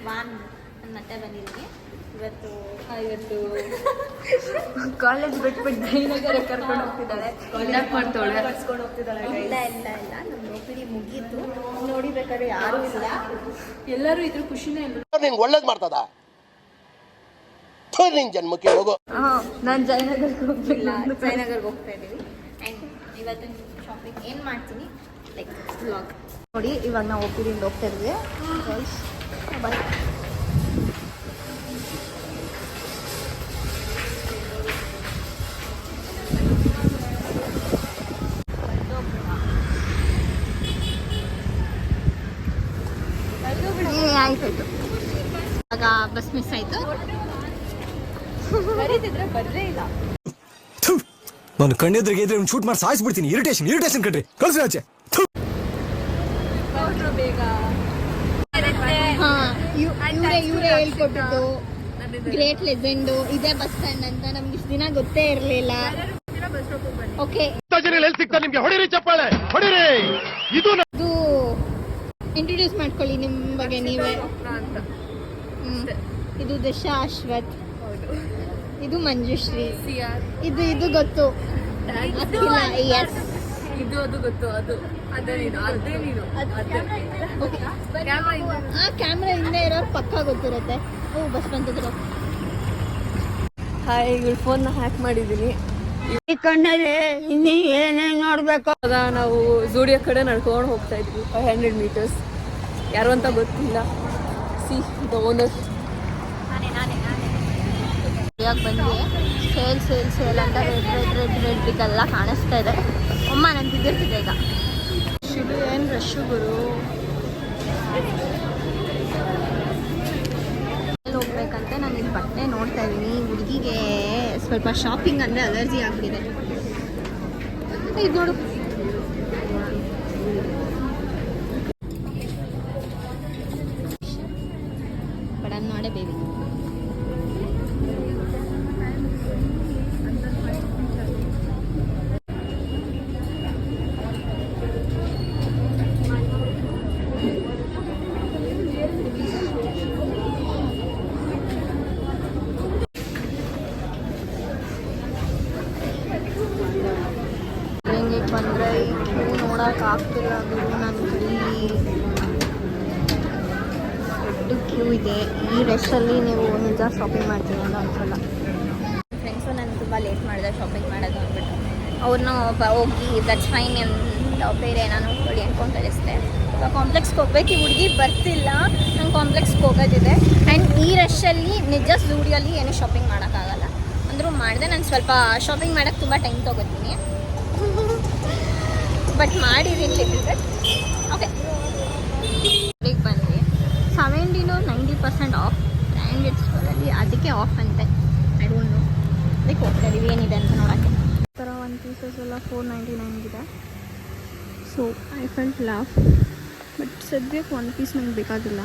ನಾನು ಮತ್ತೆ ಬಂದಿದ್ದೀನಿ ಇವತ್ತು ಕಾಲೇಜ್ ಬಿಟ್ಬಿಟ್ಟು ಜಯನಗರ ಕರ್ಕೊಂಡು ಹೋಗ್ತಿದ್ದಾಳೆ. ಕರ್ಸ್ಕೊಂಡು ಹೋಗ್ತಿದ್ದಾಳೆ. ಇಲ್ಲ ನಮ್ಮ ನೌಕರಿ ಮುಗೀತು. ನೋಡಿಬೇಕಾದ್ರೆ ಯಾರೂ ಇಲ್ಲ, ಎಲ್ಲರೂ ಇದ್ರ ಖುಷಿನೇ ಇಲ್ಲ. ನಿಂಗೆ ಒಳ್ಳೇದು ಮಾಡ್ತದ ನಿಂಗೆ ಜನ್ಮಕ್ಕೆ ಹೋಗೋ. ನಾನು ಜಯನಗರ್ಗೆ ಹೋಗ್ತಿಲ್ಲ, ಜಯನಗರ್ಗೆ ಹೋಗ್ತಾ ಇದ್ದೀವಿ. ಆ್ಯಂಡ್ ಇವತ್ತು ಶಾಪಿಂಗ್ ಏನು ಮಾಡ್ತೀನಿ ಲೈಕ್ ವ್ಲಾಗ್ ನೋಡಿ. ಇವಾಗ ನಾವು ಒಪ್ಪಿದಿಂದ ಹೋಗ್ತಾ ಇದ್ವಿ. ಬಾಯ್. ಆಯ್ತು ಇವಾಗ ಬಸ್ ಮಿಸ್ ಆಯಿತು. ಬರೀತಿದ್ರೆ ಬರಲೇ ಇಲ್ಲ. ನಾನು ಕಣ್ಣೆದ್ರಿಗೆ ಇದ್ರೆ ಒಂದು ಶೂಟ್ ಮಾಡಿ ಸಾಯಿಸ್ಬಿಡ್ತೀನಿ. ಇರಿಟೇಷನ್ ಕಣ್ರಿ, ಕಳ್ಸಿ ಆಚೆ. ಬೇಗ ಇವರೇ ಹೇಳ್ಕೊಟ್ಟಿದ್ದು ಗ್ರೇಟ್ ಲೆಜೆಂಡು ಇದೇ ಬಸ್ ಸ್ಟ್ಯಾಂಡ್ ಅಂತ ನಮ್ಗೆ ಇಷ್ಟು ದಿನ ಗೊತ್ತೇ ಇರಲಿಲ್ಲ. ಓಕೆ, ನಿಮ್ಗೆ ಹೊಡಿರಿ ಚಪ್ಪಾಳೆ ಹೊಡಿರಿ. ಇದು ಇಂಟ್ರೊಡ್ಯೂಸ್ ಮಾಡ್ಕೊಳ್ಳಿ ನಿಮ್ಮ ಬಗ್ಗೆ ನೀವೇ. ಇದು ದಶಾ ಅಶ್ವಥ್, ಇದು ಮಂಜುಶ್ರೀ, ಇದು ಗೊತ್ತು ಅಖಿಲ. ಎಸ್, ಇದು ಅದು ಗೊತ್ತು. ಅದೇ ನೀನು ಕ್ಯಾಮ್ರಾ ಹಿಂದೆ ಇರೋರು ಪಕ್ಕ ಗೊತ್ತಿರುತ್ತೆ. ಓ ಬಸ್ ಬಂತಿದ್ರು. ಹಾಯ್, ಇವ್ರ ಫೋನ್ನ ಹ್ಯಾಕ್ ಮಾಡಿದ್ದೀನಿ. ಈ ಕಣ್ಣಲ್ಲಿ ಇನ್ನೂ ಏನೇನು ನೋಡ್ಬೇಕು. ಇವಾಗ ನಾವು ಜೂಡಿಯೋ ಕಡೆ ನಡ್ಕೊಂಡು ಹೋಗ್ತಾ ಇದ್ವಿ. 500 ಮೀಟರ್ಸ್. ಯಾರು ಅಂತ ಗೊತ್ತಿಲ್ಲ. C the owner. ಇವಾಗ ಬಂದ್ವಿ. ಸೇಲ್ ಅಂತ ರೆಡ್ ಇದೆಲ್ಲ ಕಾಣಿಸ್ತಾ ಇದೆ. ಅಮ್ಮ ನಾನು ಬಿದ್ದಿರ್ತಿದ್ದೆ ಈಗ. ಶಿಡು ಏನು ರಶ್ಶು ಗುರು. ಹೋಗ್ಬೇಕಂತ ನಾನು ಇಲ್ಲಿ ಬಟ್ಟೆ ನೋಡ್ತಾ ಇದ್ದೀನಿ. ಹುಡುಗಿಗೆ ಸ್ವಲ್ಪ ಶಾಪಿಂಗ್ ಅಂದರೆ ಅಲರ್ಜಿ ಆಗ್ತಿದೆ. ಇದು ನೋಡು, ಬಡನ್ ನೋಡೆ ಬೇಬಿ. ಬಂದರೆ ಕ್ಯೂ ನೋಡೋಕ್ಕಾಗ್ತಿಲ್ಲ ಗುರು. ನನ್ನ ಕಡೆ ದೊಡ್ಡ ಕ್ಯೂ ಇದೆ. ಈ ರಶಲ್ಲಿ ನೀವು ನಿಜ ಶಾಪಿಂಗ್ ಮಾಡ್ತೀನಿ ಅಂತ ಅನ್ಸಲ್ಲ. ಫ್ರೆಂಡ್ಸು ನಾನು ತುಂಬ ಲೇಟ್ ಮಾಡಿದೆ ಶಾಪಿಂಗ್ ಮಾಡೋದು ಅಂದ್ಬಿಟ್ಟು ಅವ್ರನ್ನ ಹೋಗಿ ದಟ್ಸ್ ಫೈನ್ ಅಂತ ಬೇರೆ ನಾನು ಹೋಗ್ಕೊಳ್ಳಿ ಅಂದ್ಕೊಂಡು ಕಳಿಸ್ದೆ. ಇವಾಗ ಕಾಂಪ್ಲೆಕ್ಸ್ಗೆ ಹೋಗ್ಬೇಕು. ಈ ಹುಡುಗಿ ಬರ್ತಿಲ್ಲ. ನಂಗೆ ಕಾಂಪ್ಲೆಕ್ಸ್ಗೆ ಹೋಗೋದಿದೆ. ಆ್ಯಂಡ್ ಈ ರಶಲ್ಲಿ ನಿಜ ಸ್ಟುಡಿಯೋಲಿ ಏನು ಶಾಪಿಂಗ್ ಮಾಡೋಕ್ಕಾಗಲ್ಲ. ಅಂದರೂ ಮಾಡಿದೆ. ನಾನು ಸ್ವಲ್ಪ ಶಾಪಿಂಗ್ ಮಾಡೋಕ್ಕೆ ತುಂಬ ಟೈಮ್ ತೊಗೋತೀನಿ, ಬಟ್ ಮಾಡಿದ್ದೀನಿ. ಓಕೆ, ಈಗ ಬಂದ್ವಿ. 70-90% ಆಫ್ ಬ್ರ್ಯಾಂಡೆಡ್ ಸ್ಟೋರಲ್ಲಿ, ಅದಕ್ಕೆ ಆಫ್ ಅಂತೆ. I don't know. ಅದಕ್ಕೆ ಹೋಗ್ತಾ ಇದೀವಿ ಏನಿದೆ ಅಂತ ನೋಡೋಕ್ಕೆ. ಈ ಥರ 1 ಪೀಸಸ್ ಎಲ್ಲ 499 ಇದೆ. So I felt love. But ಸದ್ಯಕ್ಕೆ 1 ಪೀಸ್ ನಂಗೆ ಬೇಕಾಗಿಲ್ಲ.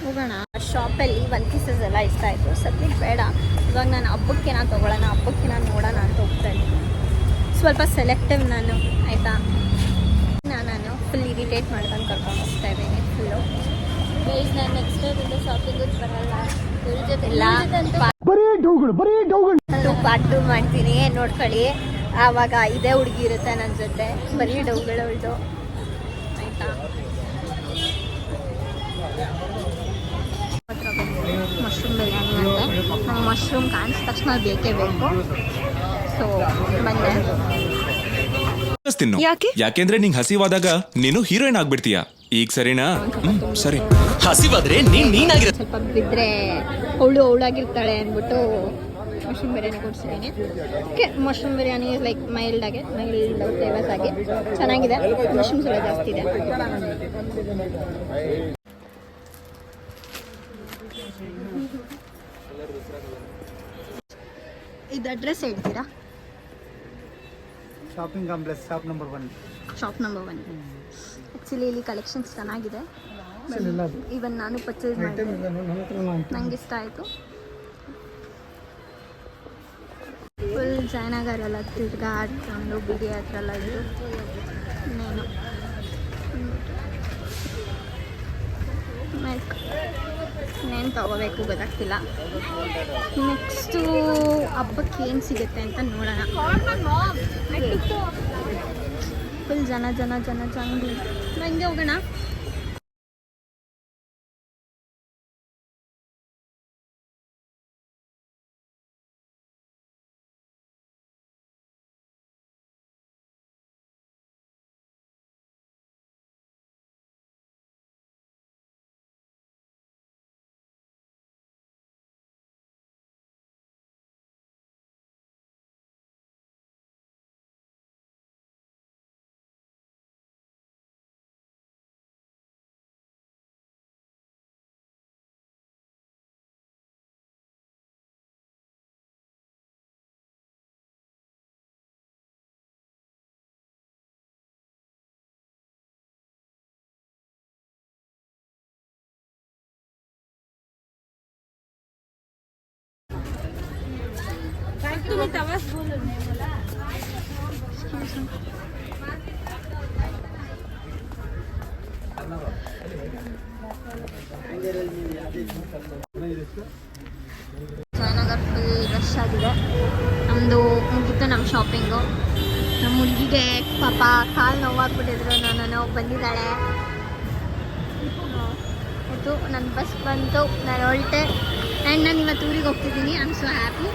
ಹೋಗೋಣ. ಶಾಪಲ್ಲಿ 1 ಪೀಸಸ್ ಎಲ್ಲ ಇಷ್ಟ ಆಯಿತು. ಸದ್ಯಕ್ಕೆ ಬೇಡ. ಇವಾಗ ನಾನು ಹಬ್ಬಕ್ಕೆ ನಾನು ತೊಗೊಳ್ಳೋಣ, ಹಬ್ಬಕ್ಕೆ ನಾನು ನೋಡೋಣ ಅಂತ ಹೋಗ್ತಾ ಇದ್ದೀನಿ. ಸ್ವಲ್ಪ ಸೆಲೆಕ್ಟಿವ್ ನಾನು, ಆಯಿತಾ. ನಾನು ಫುಲ್ ಇರಿಟೇಟ್ ಮಾಡ್ಕೊಂಡು ಕರ್ಕೊಂಡು ಹೋಗ್ತಾ ಇದ್ದೀನಿ ಫುಲ್ಲು. ಗೈಸ್, ನಾನು ನೆಕ್ಸ್ಟ್ ಟೈಮಿಂದ ಶಾಪಿಂಗ್ ಬರಲ್ಲ. ಇವ್ರ ಜೊತೆ ಎಲ್ಲ ಪಾರ್ಟ್ 2 ಮಾಡ್ತೀನಿ, ನೋಡ್ಕೊಳ್ಳಿ. ಆವಾಗ ಇದೇ ಹುಡುಗಿ ಇರುತ್ತೆ ನನ್ನ ಜೊತೆ. ಬರೀ ಡೌಗಳವಳ್ದು, ಆಯಿತಾ. ಮಶ್ರೂಮ್ ಬಿರಿಯಾನಿ ಅಂತೆ. ನಂಗೆ ಮಶ್ರೂಮ್ ಕಾಣಿಸಿದ ತಕ್ಷಣ ಬೇಕೇ ಬೇಕು. ಸೊ ಬಂದೆ. ಯಾಕೆಂದ್ರೆ ನಿಂಗೆ ಹಸಿವಾದಾಗ ನೀನು ಹೀರೋಯಿನ್ ಆಗ್ಬಿಡ್ತೀಯ. ಈಗ ಸರಿನಾ? ಸರಿ. ಹಸಿವಾದ್ರೆ ನೀನಾಗಿರ. ಸ್ವಲ್ಪ ಬಿದ್ದರೆ ಅವಳಾಗಿರ್ತಾಳೆ ಅಂದ್ಬಿಟ್ಟು ಮಶ್ರೂಮ್ ಬಿರಿಯಾನಿ ಕೊಡ್ಸಿದ್ದೀನಿ. Okay, mushroom biryani is like mild flavours ಆಗಿ ಚೆನ್ನಾಗಿದೆ. ಮಶ್ರೂಮ್ಸ್ ಎಲ್ಲ ಜಾಸ್ತಿ ಇದೆ. ಇದು ಅಡ್ರೆಸ್ ಹೇಳ್ತೀರಾ? Shopping complex shop number 1. Shop number 1. Actually ಇಲ್ಲಿ ಕಲೆಕ್ಷನ್ಸ್ ಚೆನ್ನಾಗಿದೆ. ಇವನ್ ನಾನು ಪರ್ಚೇಸ್ ಮಾಡಿದೆ, ನಂಗೆ ಇಷ್ಟ ಆಯಿತು. ಫುಲ್ ಜಯನಗರ ಎಲ್ಲ ತಿರ್ಗಾಡ್ಕೊಂಡು ಬಿಡಿ ಹತ್ರ ಎಲ್ಲ ಇದ್ದು ಇನ್ನೇನು ಇನ್ನೇನು ತೊಗೋಬೇಕು ಗೊತ್ತಾಗ್ತಿಲ್ಲ. ನೆಕ್ಸ್ಟು ಹಬ್ಬಕ್ಕೆ ಏನು ಸಿಗುತ್ತೆ ಅಂತ ನೋಡೋಣ. ಫುಲ್ ಜನ ಹಂಗೆ ಹೋಗೋಣ. ಜಯನಗರ್ ಫುಲ್ ರಶ್ ಆಗಿದೆ. ನಮ್ಮದು ಮುಗಿತು ನಮ್ಮ ಶಾಪಿಂಗು. ನಮ್ಮ ಹುಡುಗಿಗೆ ಪಾಪ ಕಾಲು ನೋವಾಗ್ಬಿಟ್ಟಿದ್ರು, ನಾನು ಬಂದಿದ್ದಾಳೆ. ಆಯಿತು, ನನ್ನ ಬಸ್ ಬಂತು, ನಾನು ಹೊರಟೆ. ಆ್ಯಂಡ್ ನಾನು ಇವತ್ತು ಊರಿಗೆ ಹೋಗ್ತಿದ್ದೀನಿ. I am so happy.